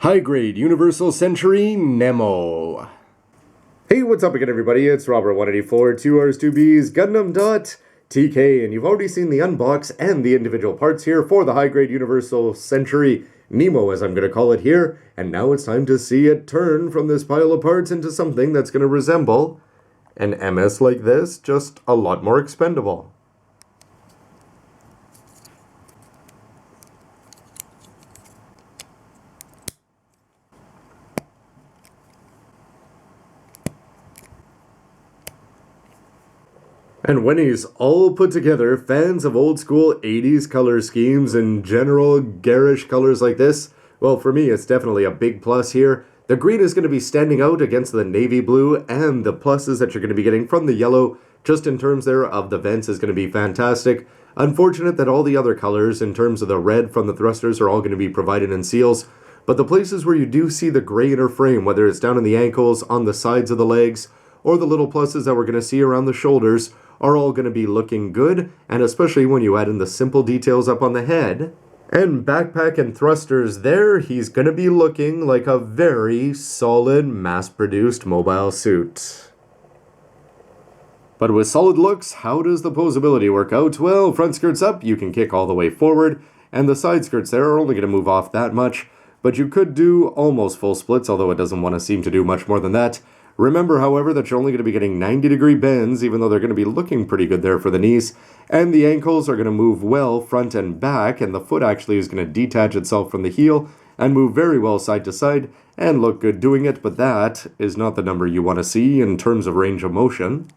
High-grade Universal Century Nemo. Hey, what's up again, everybody? It's Robert184, 2Rs2Bs, gundam.tk, and you've already seen the unbox and the individual parts here for the high-grade Universal Century Nemo, as I'm going to call it here, and now it's time to see it turn from this pile of parts into something that's going to resemble an MS like this, just a lot more expendable. And when he's all put together, fans of old school 80s color schemes and general garish colors like this, well, for me, it's definitely a big plus here. The green is going to be standing out against the navy blue, and the pluses that you're going to be getting from the yellow, just in terms there of the vents, is going to be fantastic. Unfortunate that all the other colors, in terms of the red from the thrusters, are all going to be provided in seals, but the places where you do see the gray inner frame, whether it's down in the ankles, on the sides of the legs, or the little pluses that we're going to see around the shoulders, are all going to be looking good, and especially when you add in the simple details up on the head. And backpack and thrusters there, he's going to be looking like a very solid mass-produced mobile suit. But with solid looks, how does the posability work out? Well, front skirts up, you can kick all the way forward, and the side skirts there are only going to move off that much, but you could do almost full splits, although it doesn't want to seem to do much more than that. Remember, however, that you're only going to be getting 90-degree bends, even though they're going to be looking pretty good there for the knees. And the ankles are going to move well front and back, and the foot actually is going to detach itself from the heel and move very well side to side and look good doing it, but that is not the number you want to see in terms of range of motion.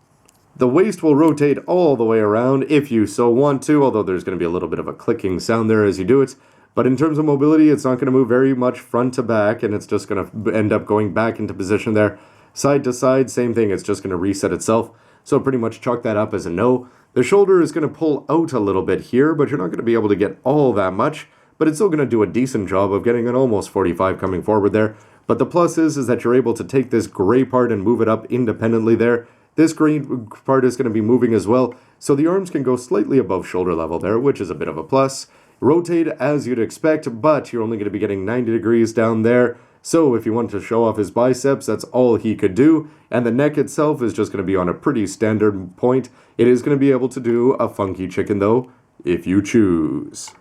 The waist will rotate all the way around if you so want to, although there's going to be a little bit of a clicking sound there as you do it. But in terms of mobility, it's not going to move very much front to back, and it's just going to end up going back into position there. Side to side, same thing, it's just going to reset itself, so pretty much chalk that up as a no. The shoulder is going to pull out a little bit here, but you're not going to be able to get all that much, but it's still going to do a decent job of getting an almost 45 coming forward there. But the plus is that you're able to take this gray part and move it up independently there. This green part is going to be moving as well, so the arms can go slightly above shoulder level there, which is a bit of a plus. Rotate as you'd expect, but you're only going to be getting 90 degrees down there. So if you want to show off his biceps, that's all he could do, and the neck itself is just going to be on a pretty standard point. It is going to be able to do a funky chicken though, if you choose.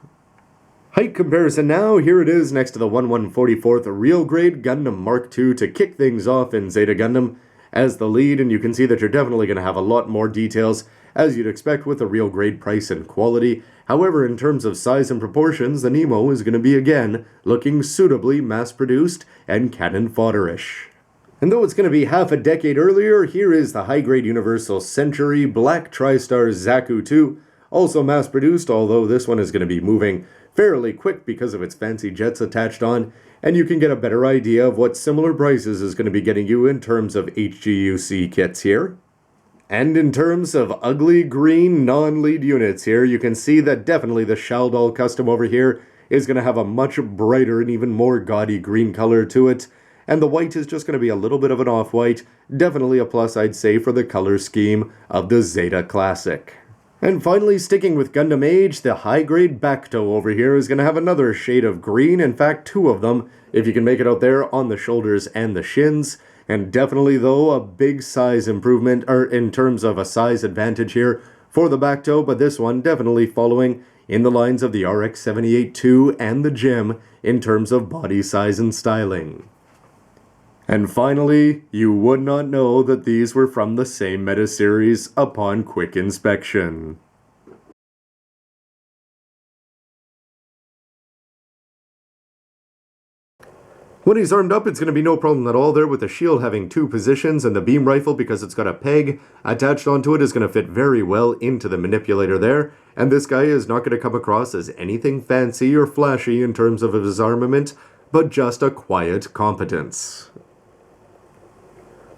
Height comparison now, here it is next to the 1/144th real grade Gundam Mark II to kick things off in Zeta Gundam as the lead, and you can see that you're definitely going to have a lot more details as you'd expect with a real grade price and quality. However, in terms of size and proportions, the Nemo is going to be again looking suitably mass-produced and cannon fodder-ish. And though it's going to be half a decade earlier, here is the high-grade Universal Century Black TriStar Zaku 2, also mass-produced, although this one is going to be moving fairly quick because of its fancy jets attached on, and you can get a better idea of what similar prices is going to be getting you in terms of HGUC kits here. And in terms of ugly green non-lead units here, you can see that definitely the Shaldal custom over here is going to have a much brighter and even more gaudy green color to it. And the white is just going to be a little bit of an off-white, definitely a plus I'd say for the color scheme of the Zeta Classic. And finally, sticking with Gundam age, the high-grade Bacto over here is going to have another shade of green, in fact two of them, if you can make it out there on the shoulders and the shins. And definitely, though, a big size improvement, or in terms of a size advantage here for the Bacto, but this one definitely following in the lines of the RX-78-2 and the Gem in terms of body size and styling. And finally, you would not know that these were from the same meta series upon quick inspection. When he's armed up, it's going to be no problem at all there, with the shield having two positions, and the beam rifle, because it's got a peg attached onto it, is going to fit very well into the manipulator there, and this guy is not going to come across as anything fancy or flashy in terms of his armament, but just a quiet competence.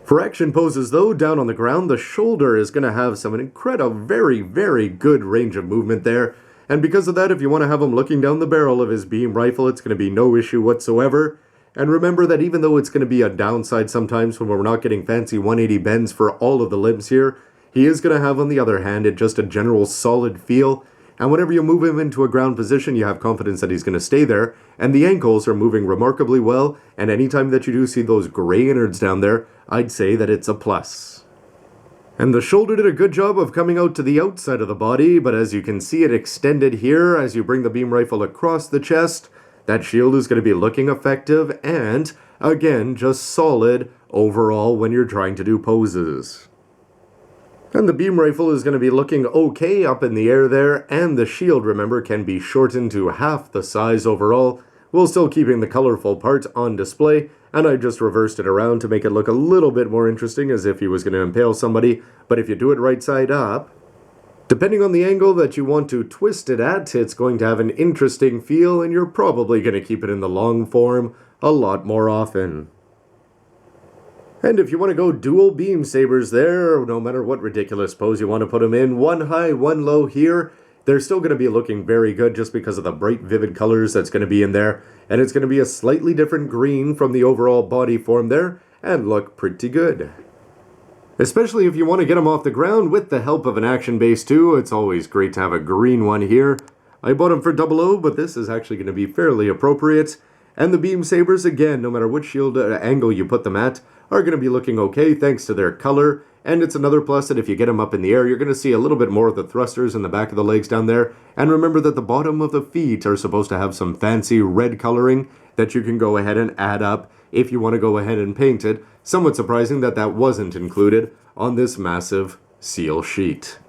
For action poses though, down on the ground, the shoulder is going to have some incredible, very good range of movement there, and because of that, if you want to have him looking down the barrel of his beam rifle, it's going to be no issue whatsoever. And remember that even though it's going to be a downside sometimes when we're not getting fancy 180 bends for all of the limbs here, he is going to have, on the other hand, just a general solid feel. and whenever you move him into a ground position, you have confidence that he's going to stay there, and the ankles are moving remarkably well, and anytime that you do see those gray innards down there, I'd say that it's a plus. And the shoulder did a good job of coming out to the outside of the body, but as you can see it extended here as you bring the beam rifle across the chest, that shield is going to be looking effective, and again, just solid overall when you're trying to do poses. And the beam rifle is going to be looking okay up in the air there, and the shield, remember, can be shortened to half the size overall, while still keeping the colorful part on display, and I just reversed it around to make it look a little bit more interesting as if he was going to impale somebody, but if you do it right side up, depending on the angle that you want to twist it at, it's going to have an interesting feel, and you're probably going to keep it in the long form a lot more often. And if you want to go dual beam sabers there, no matter what ridiculous pose you want to put them in, one high, one low here, they're still going to be looking very good just because of the bright, vivid colors that's going to be in there. And it's going to be a slightly different green from the overall body form there, and look pretty good. Especially if you want to get them off the ground with the help of an action base too, it's always great to have a green one here. I bought them for 00, but this is actually going to be fairly appropriate. And the beam sabers, again, no matter which shield angle you put them at, are going to be looking okay thanks to their color, and it's another plus that if you get them up in the air, you're going to see a little bit more of the thrusters in the back of the legs down there, and remember that the bottom of the feet are supposed to have some fancy red coloring that you can go ahead and add up if you want to go ahead and paint it. Somewhat surprising that that wasn't included on this massive seal sheet.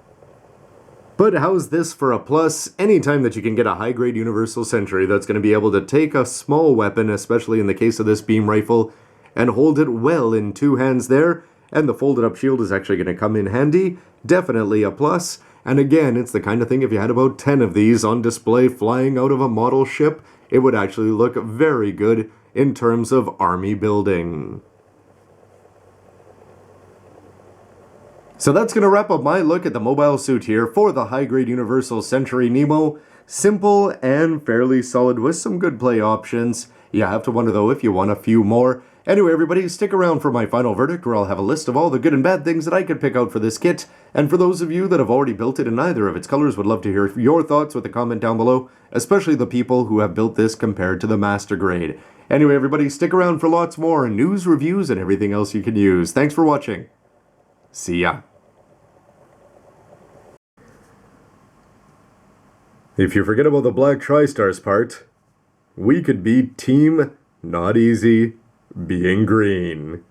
But how's this for a plus? Anytime that you can get a high-grade universal sentry that's going to be able to take a small weapon, especially in the case of this beam rifle, and hold it well in two hands there, and the folded up shield is actually going to come in handy, definitely a plus. And again, it's the kind of thing if you had about 10 of these on display flying out of a model ship, it would actually look very good in terms of army building. So that's going to wrap up my look at the mobile suit here for the high-grade Universal Century Nemo. Simple and fairly solid with some good play options. You have to wonder though if you want a few more. Anyway, everybody, stick around for my final verdict where I'll have a list of all the good and bad things that I could pick out for this kit. And for those of you that have already built it in either of its colors, would love to hear your thoughts with a comment down below, especially the people who have built this compared to the Master Grade. Anyway, everybody, stick around for lots more news, reviews, and everything else you can use. Thanks for watching. See ya. If you forget about the Black Tri-Stars part, we could be Team Not Easy Being Green.